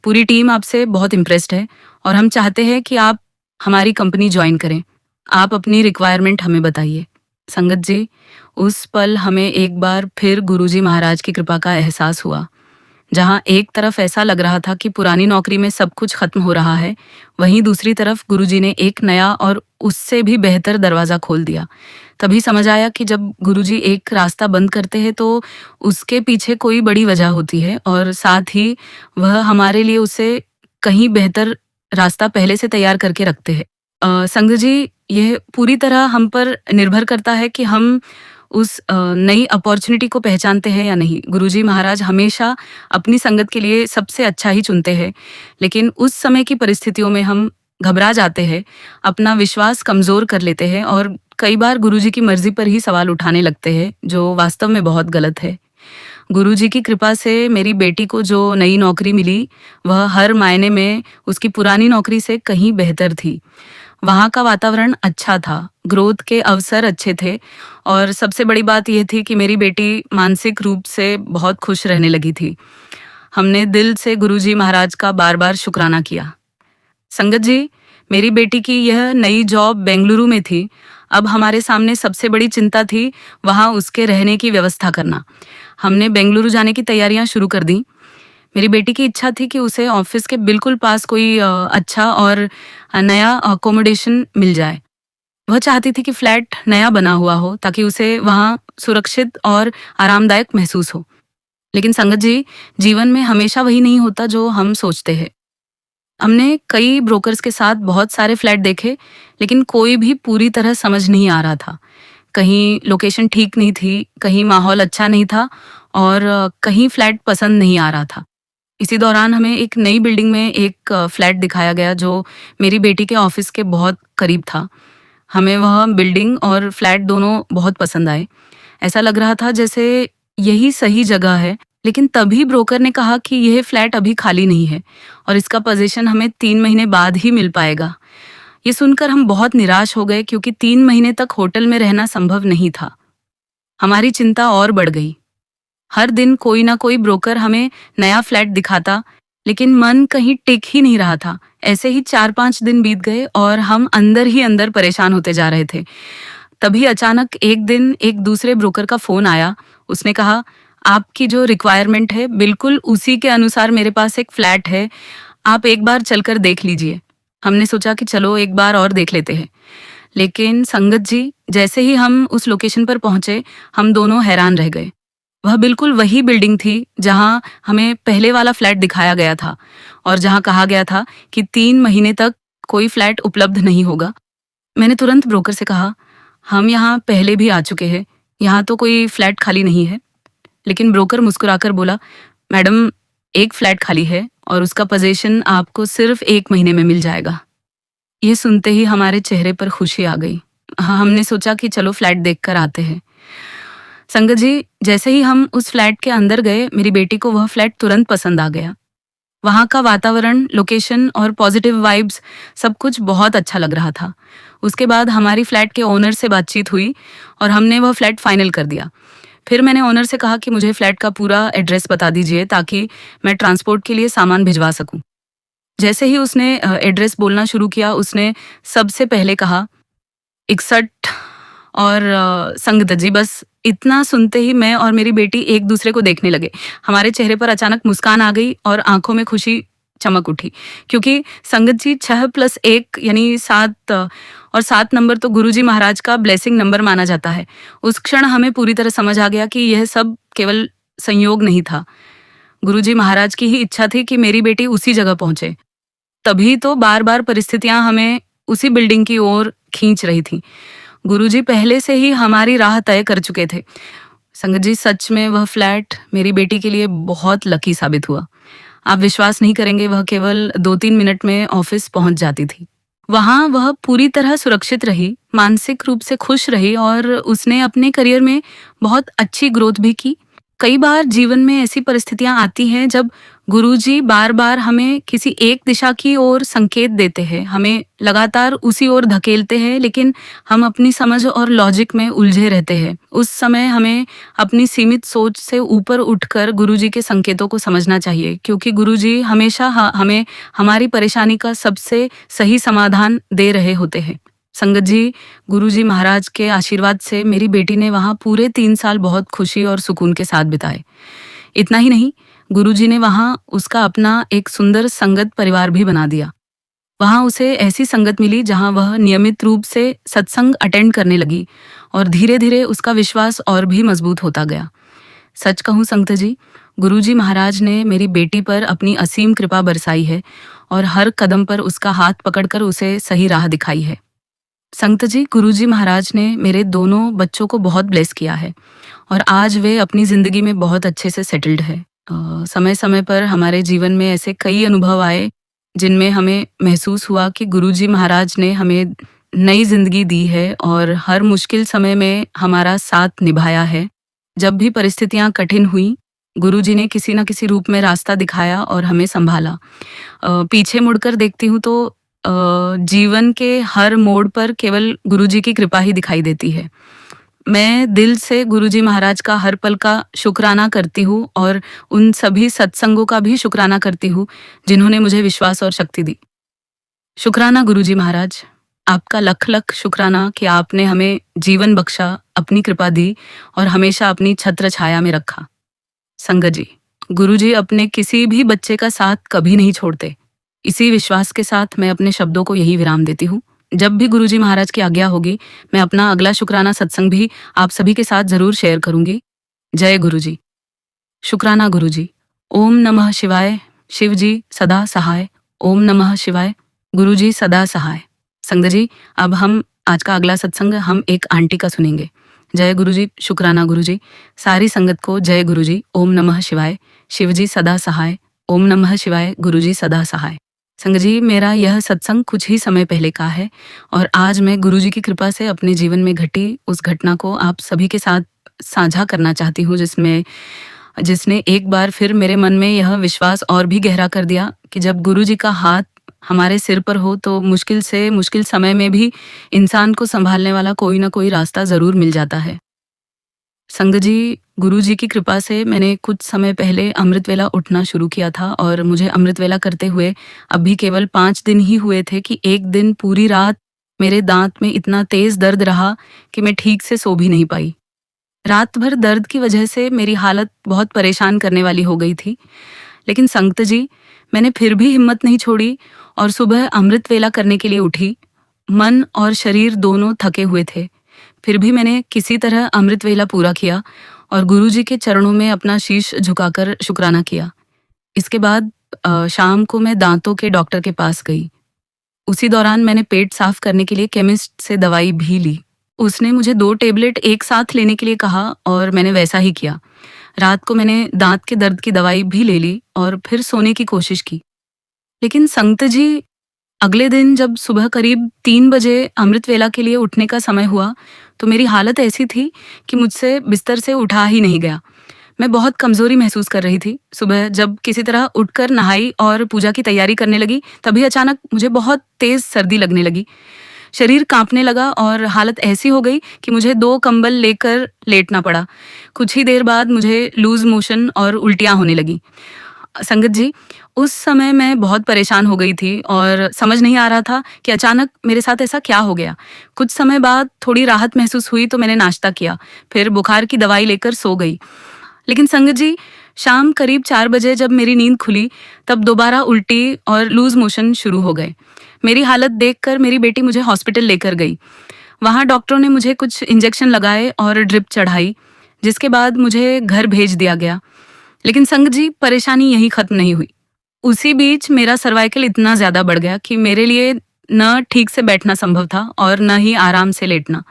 S1: पूरी टीम आपसे बहुत इम्प्रेस्ड है और हम चाहते हैं कि आप हमारी कंपनी ज्वाइन करें। आप अपनी रिक्वायरमेंट हमें बताइए। संगत जी, उस पल हमें एक बार फिर गुरुजी महाराज की कृपा का एहसास हुआ। जहां एक तरफ ऐसा लग रहा था कि पुरानी नौकरी में सब कुछ खत्म हो रहा है, वहीं दूसरी तरफ गुरुजी ने एक नया और उससे भी बेहतर दरवाजा खोल दिया। तभी समझ आया कि जब गुरुजी एक रास्ता बंद करते हैं तो उसके पीछे कोई बड़ी वजह होती है और साथ ही वह हमारे लिए उसे कहीं बेहतर रास्ता पहले से तैयार करके रखते हैं। संगत जी, यह पूरी तरह हम पर निर्भर करता है कि हम उस नई अपॉर्चुनिटी को पहचानते हैं या नहीं। गुरुजी महाराज हमेशा अपनी संगत के लिए सबसे अच्छा ही चुनते हैं, लेकिन उस समय की परिस्थितियों में हम घबरा जाते हैं, अपना विश्वास कमज़ोर कर लेते हैं और कई बार गुरुजी की मर्ज़ी पर ही सवाल उठाने लगते हैं, जो वास्तव में बहुत गलत है। गुरुजी की कृपा से मेरी बेटी को जो नई नौकरी मिली, वह हर मायने में उसकी पुरानी नौकरी से कहीं बेहतर थी। वहाँ का वातावरण अच्छा था, ग्रोथ के अवसर अच्छे थे और सबसे बड़ी बात यह थी कि मेरी बेटी मानसिक रूप से बहुत खुश रहने लगी थी। हमने दिल से गुरुजी महाराज का बार-बार शुक्राना किया। संगत जी, मेरी बेटी की यह नई जॉब बेंगलुरु में थी। अब हमारे सामने सबसे बड़ी चिंता थी वहाँ उसके रहने की व्यवस्था करना। हमने बेंगलुरु जाने की तैयारियां शुरू कर दी। मेरी बेटी की इच्छा थी कि उसे ऑफिस के बिल्कुल पास कोई अच्छा और नया अकोमोडेशन मिल जाए। वह चाहती थी कि फ्लैट नया बना हुआ हो ताकि उसे वहाँ सुरक्षित और आरामदायक महसूस हो। लेकिन संगत जी, जीवन में हमेशा वही नहीं होता जो हम सोचते हैं। हमने कई ब्रोकर्स के साथ बहुत सारे फ्लैट देखे, लेकिन कोई भी पूरी तरह समझ नहीं आ रहा था। कहीं लोकेशन ठीक नहीं थी, कहीं माहौल अच्छा नहीं था और कहीं फ्लैट पसंद नहीं आ रहा था। इसी दौरान हमें एक नई बिल्डिंग में एक फ्लैट दिखाया गया जो मेरी बेटी के ऑफिस के बहुत करीब था। हमें वह बिल्डिंग और फ्लैट दोनों बहुत पसंद आए। ऐसा लग रहा था जैसे यही सही जगह है लेकिन तभी ब्रोकर ने कहा कि यह फ्लैट अभी खाली नहीं है और इसका पोजीशन हमें 3 महीने बाद ही मिल पाएगा। ये सुनकर हम बहुत निराश हो गए क्योंकि 3 महीने तक होटल में रहना संभव नहीं था। हमारी चिंता और बढ़ गई। हर दिन कोई ना कोई ब्रोकर हमें नया फ्लैट दिखाता, लेकिन मन कहीं टिक ही नहीं रहा था। ऐसे ही 4-5 दिन बीत गए और हम अंदर ही अंदर परेशान होते जा रहे थे। तभी अचानक एक दिन एक दूसरे ब्रोकर का फोन आया। उसने कहा, आपकी जो रिक्वायरमेंट है बिल्कुल उसी के अनुसार मेरे पास एक फ्लैट है, आप एक बार चलकर देख लीजिए। हमने सोचा कि चलो एक बार और देख लेते हैं। लेकिन संगत जी, जैसे ही हम उस लोकेशन पर पहुंचे, हम दोनों हैरान रह गए। वह बिल्कुल वही बिल्डिंग थी जहां हमें पहले वाला फ्लैट दिखाया गया था और जहां कहा गया था कि 3 महीने तक कोई फ्लैट उपलब्ध नहीं होगा। मैंने तुरंत ब्रोकर से कहा, हम यहाँ पहले भी आ चुके हैं, यहाँ तो कोई फ्लैट खाली नहीं है। लेकिन ब्रोकर मुस्कुराकर बोला, मैडम, एक फ्लैट खाली है और उसका पोजीशन आपको सिर्फ 1 महीने में मिल जाएगा। ये सुनते ही हमारे चेहरे पर खुशी आ गई। हमने सोचा कि चलो फ्लैट देखकर आते हैं। संगत जी, जैसे ही हम उस फ्लैट के अंदर गए, मेरी बेटी को वह फ्लैट तुरंत पसंद आ गया। वहाँ का वातावरण, लोकेशन और पॉजिटिव वाइब्स सब कुछ बहुत अच्छा लग रहा था। उसके बाद हमारी फ्लैट के ओनर से बातचीत हुई और हमने वह फ्लैट फाइनल कर दिया। फिर मैंने ओनर से कहा कि मुझे फ्लैट का पूरा एड्रेस बता दीजिए ताकि मैं ट्रांसपोर्ट के लिए सामान भिजवा सकूं। जैसे ही उसने एड्रेस बोलना शुरू किया, उसने सबसे पहले कहा 61। और संगत जी, बस इतना सुनते ही मैं और मेरी बेटी एक दूसरे को देखने लगे। हमारे चेहरे पर अचानक मुस्कान आ गई और आंखों में खुशी चमक उठी, क्योंकि संगत जी 6+1 यानी 7 और 7 नंबर तो गुरुजी महाराज का ब्लेसिंग नंबर माना जाता है। उस क्षण हमें पूरी तरह समझ आ गया कि यह सब केवल संयोग नहीं था। गुरुजी महाराज की ही इच्छा थी कि मेरी बेटी उसी जगह पहुंचे। तभी तो बार बार परिस्थितियां हमें उसी बिल्डिंग की ओर खींच रही थी। गुरुजी पहले से ही हमारी राह तय कर चुके थे। संगत जी, सच में वह फ्लैट मेरी बेटी के लिए बहुत लकी साबित हुआ। आप विश्वास नहीं करेंगे, वह केवल 2-3 मिनट में ऑफिस पहुंच जाती थी। वहां वह पूरी तरह सुरक्षित रही, मानसिक रूप से खुश रही और उसने अपने करियर में बहुत अच्छी ग्रोथ भी की। कई बार जीवन में ऐसी परिस्थितियां आती हैं जब गुरुजी बार बार हमें किसी एक दिशा की ओर संकेत देते हैं, हमें लगातार उसी ओर धकेलते हैं, लेकिन हम अपनी समझ और लॉजिक में उलझे रहते हैं। उस समय हमें अपनी सीमित सोच से ऊपर उठकर गुरुजी के संकेतों को समझना चाहिए, क्योंकि गुरुजी हमेशा हमें हमारी परेशानी का सबसे सही समाधान दे रहे होते हैं। संगत जी, गुरुजी महाराज के आशीर्वाद से मेरी बेटी ने वहाँ पूरे 3 साल बहुत खुशी और सुकून के साथ बिताए। इतना ही नहीं, गुरुजी ने वहाँ उसका अपना एक सुंदर संगत परिवार भी बना दिया। वहाँ उसे ऐसी संगत मिली जहाँ वह नियमित रूप से सत्संग अटेंड करने लगी और धीरे धीरे उसका विश्वास और भी मजबूत होता गया। सच कहूँ संगत जी, गुरुजी महाराज ने मेरी बेटी पर अपनी असीम कृपा बरसाई है और हर कदम पर उसका हाथ पकड़कर उसे सही राह दिखाई है। संगत जी, गुरुजी महाराज ने मेरे दोनों बच्चों को बहुत ब्लेस किया है और आज वे अपनी जिंदगी में बहुत अच्छे से सेटल्ड है। समय समय पर हमारे जीवन में ऐसे कई अनुभव आए जिनमें हमें महसूस हुआ कि गुरुजी महाराज ने हमें नई जिंदगी दी है और हर मुश्किल समय में हमारा साथ निभाया है। जब भी परिस्थितियां कठिन हुई, गुरुजी ने किसी न किसी रूप में रास्ता दिखाया और हमें संभाला। पीछे मुड़कर देखती हूँ तो जीवन के हर मोड़ पर केवल गुरुजी की कृपा ही दिखाई देती है। मैं दिल से गुरुजी महाराज का हर पल का शुक्राना करती हूँ और उन सभी सत्संगों का भी शुक्राना करती हूँ जिन्होंने मुझे विश्वास और शक्ति दी। शुक्राना गुरुजी महाराज, आपका लख लख शुक्राना कि आपने हमें जीवन बख्शा, अपनी कृपा दी और हमेशा अपनी छत्र छाया में रखा। संगत जी, गुरुजी अपने किसी भी बच्चे का साथ कभी नहीं छोड़ते। इसी विश्वास के साथ मैं अपने शब्दों को यही विराम देती हूँ। जब भी गुरुजी महाराज की आज्ञा होगी, मैं अपना अगला शुक्राना सत्संग भी आप सभी के साथ जरूर शेयर करूंगी। जय गुरुजी। शुक्राना गुरुजी। ओम नमः शिवाय। शिव जी सदा सहाय। ओम नमः शिवाय। गुरुजी सदा सहाय। संगत जी, अब हम आज का अगला सत्संग हम एक आंटी का सुनेंगे। जय गुरुजी। शुक्राना गुरुजी। सारी संगत को जय गुरुजी। ओम नमः शिवाय। शिव जी सदा सहाय। ओम नमः शिवाय। गुरुजी सदा सहाय। संगत जी, मेरा यह सत्संग कुछ ही समय पहले का है और आज मैं गुरुजी की कृपा से अपने जीवन में घटी उस घटना को आप सभी के साथ साझा करना चाहती हूँ, जिसमें जिसने एक बार फिर मेरे मन में यह विश्वास और भी गहरा कर दिया कि जब गुरु जी का हाथ हमारे सिर पर हो तो मुश्किल से मुश्किल समय में भी इंसान को संभालने वाला कोई ना कोई रास्ता ज़रूर मिल जाता है। संगत जी, गुरु जी की कृपा से मैंने कुछ समय पहले अमृत वेला उठना शुरू किया था और मुझे अमृत वेला करते हुए अभी केवल 5 दिन ही हुए थे कि एक दिन पूरी रात मेरे दांत में इतना तेज दर्द रहा कि मैं ठीक से सो भी नहीं पाई। रात भर दर्द की वजह से मेरी हालत बहुत परेशान करने वाली हो गई थी। लेकिन संगत जी, मैंने फिर भी हिम्मत नहीं छोड़ी और सुबह अमृत वेला करने के लिए उठी। मन और शरीर दोनों थके हुए थे, फिर भी मैंने किसी तरह अमृत वेला पूरा किया और गुरु जी के चरणों में अपना शीश झुकाकर शुक्राना किया। इसके बाद शाम को मैं दांतों के डॉक्टर के पास गई। उसी दौरान मैंने पेट साफ करने के लिए केमिस्ट से दवाई भी ली। उसने मुझे 2 टेबलेट एक साथ लेने के लिए कहा और मैंने वैसा ही किया। रात को मैंने दांत के दर्द की दवाई भी ले ली और फिर सोने की कोशिश की। लेकिन संगत जी, अगले दिन जब सुबह करीब 3 बजे अमृत वेला के लिए उठने का समय हुआ तो मेरी हालत ऐसी थी कि मुझसे बिस्तर से उठा ही नहीं गया। मैं बहुत कमजोरी महसूस कर रही थी। सुबह जब किसी तरह उठकर नहाई और पूजा की तैयारी करने लगी तभी अचानक मुझे बहुत तेज सर्दी लगने लगी। शरीर कांपने लगा और हालत ऐसी हो गई कि मुझे 2 कंबल लेकर लेटना पड़ा। कुछ ही देर बाद मुझे लूज मोशन और उल्टियां होने लगी। संगत जी, उस समय मैं बहुत परेशान हो गई थी और समझ नहीं आ रहा था कि अचानक मेरे साथ ऐसा क्या हो गया। कुछ समय बाद थोड़ी राहत महसूस हुई तो मैंने नाश्ता किया, फिर बुखार की दवाई लेकर सो गई। लेकिन संगत जी, शाम करीब 4 बजे जब मेरी नींद खुली तब दोबारा उल्टी और लूज मोशन शुरू हो गए। मेरी हालत देखकर मेरी बेटी मुझे हॉस्पिटल लेकर गई। वहाँ डॉक्टरों ने मुझे कुछ इंजेक्शन लगाए और ड्रिप चढ़ाई, जिसके बाद मुझे घर भेज दिया गया। लेकिन संगत जी, परेशानी यहीं खत्म नहीं हुई। उसी बीच मेरा सर्वाइकल इतना ज्यादा बढ़ गया कि मेरे लिए न ठीक से बैठना संभव था और न ही आराम से लेटना।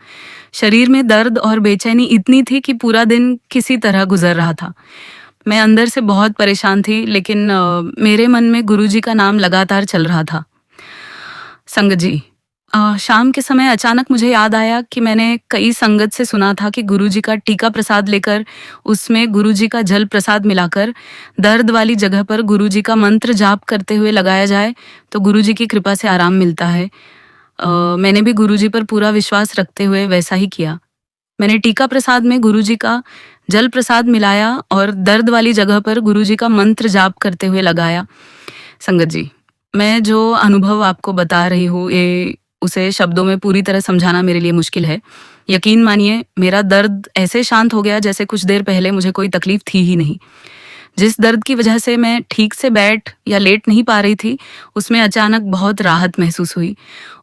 S1: शरीर में दर्द और बेचैनी इतनी थी कि पूरा दिन किसी तरह गुजर रहा था। मैं अंदर से बहुत परेशान थी, लेकिन मेरे मन में गुरुजी का नाम लगातार चल रहा था। संगत जी, शाम के समय अचानक मुझे याद आया कि मैंने कई संगत से सुना था कि गुरुजी का टीका प्रसाद लेकर उसमें गुरुजी का जल प्रसाद मिलाकर दर्द वाली जगह पर गुरुजी का मंत्र जाप करते हुए लगाया जाए तो गुरुजी की कृपा से आराम मिलता है। मैंने भी गुरुजी पर पूरा विश्वास रखते हुए वैसा ही किया। मैंने टीका प्रसाद में गुरुजी का जल प्रसाद मिलाया और दर्द वाली जगह पर गुरुजी का मंत्र जाप करते हुए लगाया। संगत जी, मैं जो अनुभव आपको बता रही हूँ ये उसे शब्दों में पूरी तरह समझाना मेरे लिए मुश्किल है। यकीन मानिए, मेरा दर्द ऐसे शांत हो गया जैसे कुछ देर पहले मुझे कोई तकलीफ थी ही नहीं। जिस दर्द की वजह से मैं ठीक से बैठ या लेट नहीं पा रही थी, उसमें अचानक बहुत राहत महसूस हुई।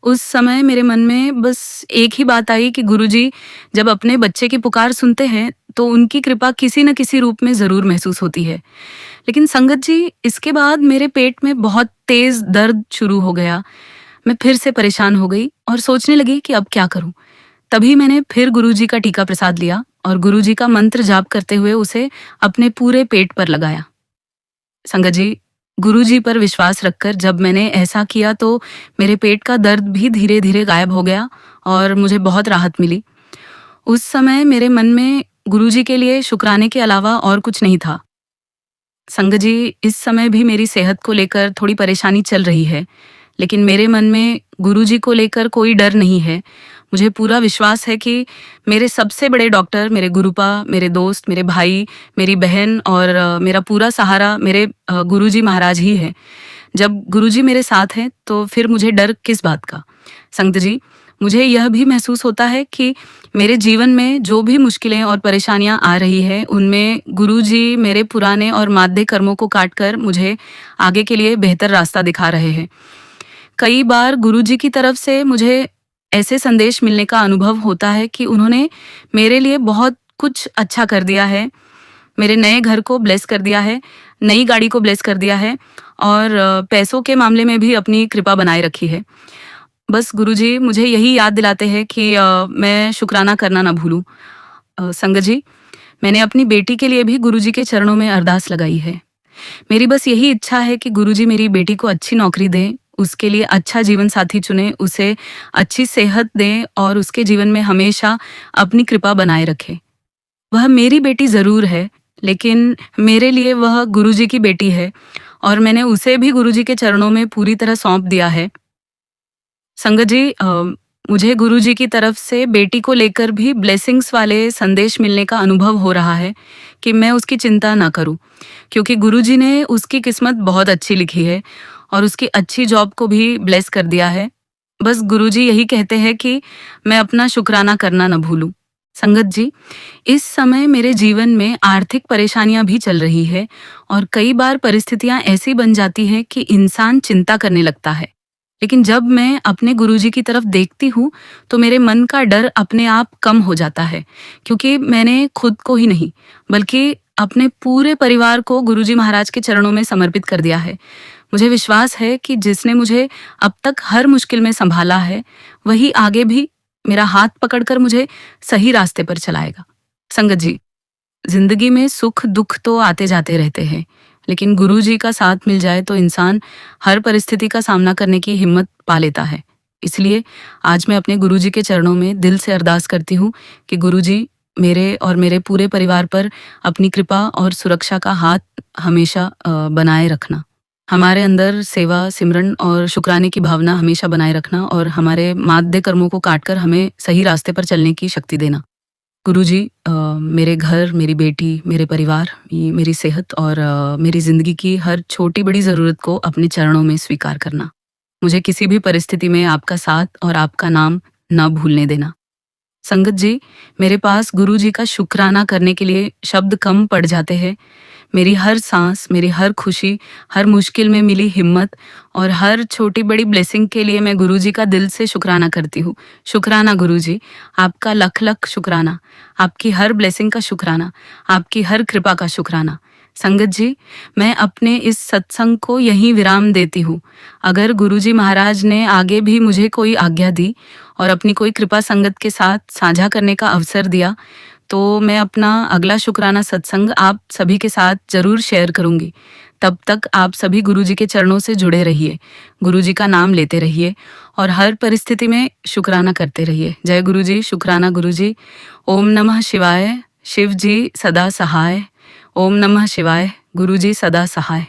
S1: उस समय मेरे मन में बस एक ही बात आई कि गुरुजी जब अपने बच्चे की पुकार सुनते हैं तो उनकी कृपा किसी न किसी रूप में जरूर महसूस होती है। लेकिन संगत जी, इसके बाद मेरे पेट में बहुत तेज दर्द शुरू हो गया। मैं फिर से परेशान हो गई और सोचने लगी कि अब क्या करूं। तभी मैंने फिर गुरुजी का टीका प्रसाद लिया और गुरुजी का मंत्र जाप करते हुए उसे अपने पूरे पेट पर लगाया। संगत जी, गुरुजी पर विश्वास रखकर जब मैंने ऐसा किया तो मेरे पेट का दर्द भी धीरे धीरे गायब हो गया और मुझे बहुत राहत मिली। उस समय मेरे मन में गुरुजी के लिए शुक्राने के अलावा और कुछ नहीं था। संगत जी, इस समय भी मेरी सेहत को लेकर थोड़ी परेशानी चल रही है, लेकिन मेरे मन में गुरुजी को लेकर कोई डर नहीं है। मुझे पूरा विश्वास है कि मेरे सबसे बड़े डॉक्टर, मेरे गुरुपा, मेरे दोस्त, मेरे भाई, मेरी बहन और मेरा पूरा सहारा मेरे गुरुजी महाराज ही है। जब गुरुजी मेरे साथ हैं तो फिर मुझे डर किस बात का। संगत जी, मुझे यह भी महसूस होता है कि मेरे जीवन में जो भी मुश्किलें और परेशानियां आ रही है उनमें गुरुजी मेरे पुराने और माध्य कर्मों को काटकर मुझे आगे के लिए बेहतर रास्ता दिखा रहे हैं। कई बार गुरुजी की तरफ से मुझे ऐसे संदेश मिलने का अनुभव होता है कि उन्होंने मेरे लिए बहुत कुछ अच्छा कर दिया है। मेरे नए घर को ब्लेस कर दिया है, नई गाड़ी को ब्लेस कर दिया है और पैसों के मामले में भी अपनी कृपा बनाए रखी है। बस गुरुजी मुझे यही याद दिलाते हैं कि मैं शुक्राना करना ना भूलूं। संगत जी, मैंने अपनी बेटी के लिए भी गुरुजी के चरणों में अरदास लगाई है। मेरी बस यही इच्छा है कि गुरुजी मेरी बेटी को अच्छी नौकरी दें, उसके लिए अच्छा जीवन साथी चुने, उसे अच्छी सेहत दें और उसके जीवन में हमेशा अपनी कृपा बनाए रखे। वह मेरी बेटी जरूर है, लेकिन मेरे लिए वह गुरुजी की बेटी है और मैंने उसे भी गुरुजी के चरणों में पूरी तरह सौंप दिया है। संगत जी, मुझे गुरुजी की तरफ से बेटी को लेकर भी ब्लेसिंग्स वाले संदेश मिलने का अनुभव हो रहा है कि मैं उसकी चिंता ना करूं, क्योंकि गुरुजी ने उसकी किस्मत बहुत अच्छी लिखी है और उसकी अच्छी जॉब को भी ब्लेस कर दिया है। बस गुरुजी यही कहते हैं कि मैं अपना शुक्राना करना न भूलूं। संगत जी, इस समय मेरे जीवन में आर्थिक परेशानियां भी चल रही है और कई बार परिस्थितियां ऐसी बन जाती हैं कि इंसान चिंता करने लगता है। लेकिन जब मैं अपने गुरुजी की तरफ देखती हूँ तो मेरे मन का डर अपने आप कम हो जाता है, क्योंकि मैंने खुद को ही नहीं बल्कि अपने पूरे परिवार को गुरुजी महाराज के चरणों में समर्पित कर दिया है। मुझे विश्वास है कि जिसने मुझे अब तक हर मुश्किल में संभाला है, वही आगे भी मेरा हाथ पकड़कर मुझे सही रास्ते पर चलाएगा। संगत जी, जिंदगी में सुख दुख तो आते जाते रहते हैं, लेकिन गुरुजी का साथ मिल जाए तो इंसान हर परिस्थिति का सामना करने की हिम्मत पा लेता है। इसलिए आज मैं अपने गुरुजी के चरणों में दिल से अरदास करती हूँ कि गुरुजी मेरे और मेरे पूरे परिवार पर अपनी कृपा और सुरक्षा का हाथ हमेशा बनाए रखना। हमारे अंदर सेवा, सिमरन और शुक्राने की भावना हमेशा बनाए रखना और हमारे माध्य कर्मों को काटकर हमें सही रास्ते पर चलने की शक्ति देना। गुरुजी, मेरे घर, मेरी बेटी, मेरे परिवार, मेरी सेहत और मेरी ज़िंदगी की हर छोटी-बड़ी ज़रूरत को अपने चरणों में स्वीकार करना। मुझे किसी भी परिस्थिति में आपका साथ और आपका नाम ना भूलने देना। संगत जी, मेरे पास गुरुजी का शुक्राना करने के लिए शब्द कम पड़ जाते हैं। मेरी हर सांस, मेरी हर खुशी, हर मुश्किल में मिली हिम्मत और हर छोटी बड़ी ब्लेसिंग के लिए मैं गुरुजी का दिल से शुक्राना करती हूँ। शुक्राना गुरुजी, आपका लख लख शुक्राना, आपकी हर ब्लेसिंग का शुक्राना, आपकी हर कृपा का शुक्राना। संगत जी, मैं अपने इस सत्संग को यहीं विराम देती हूँ। अगर गुरुजी महाराज ने आगे भी मुझे कोई आज्ञा दी और अपनी कोई कृपा संगत के साथ साझा करने का अवसर दिया, तो मैं अपना अगला शुक्राना सत्संग आप सभी के साथ जरूर शेयर करूंगी। तब तक आप सभी गुरुजी के चरणों से जुड़े रहिए, गुरुजी का नाम लेते रहिए और हर परिस्थिति में शुक्राना करते रहिए। जय गुरुजी, शुक्राना गुरुजी। ओम नमः शिवाय। शिव जी सदा सहाय। ओम नमः शिवाय। गुरुजी सदा सहाय।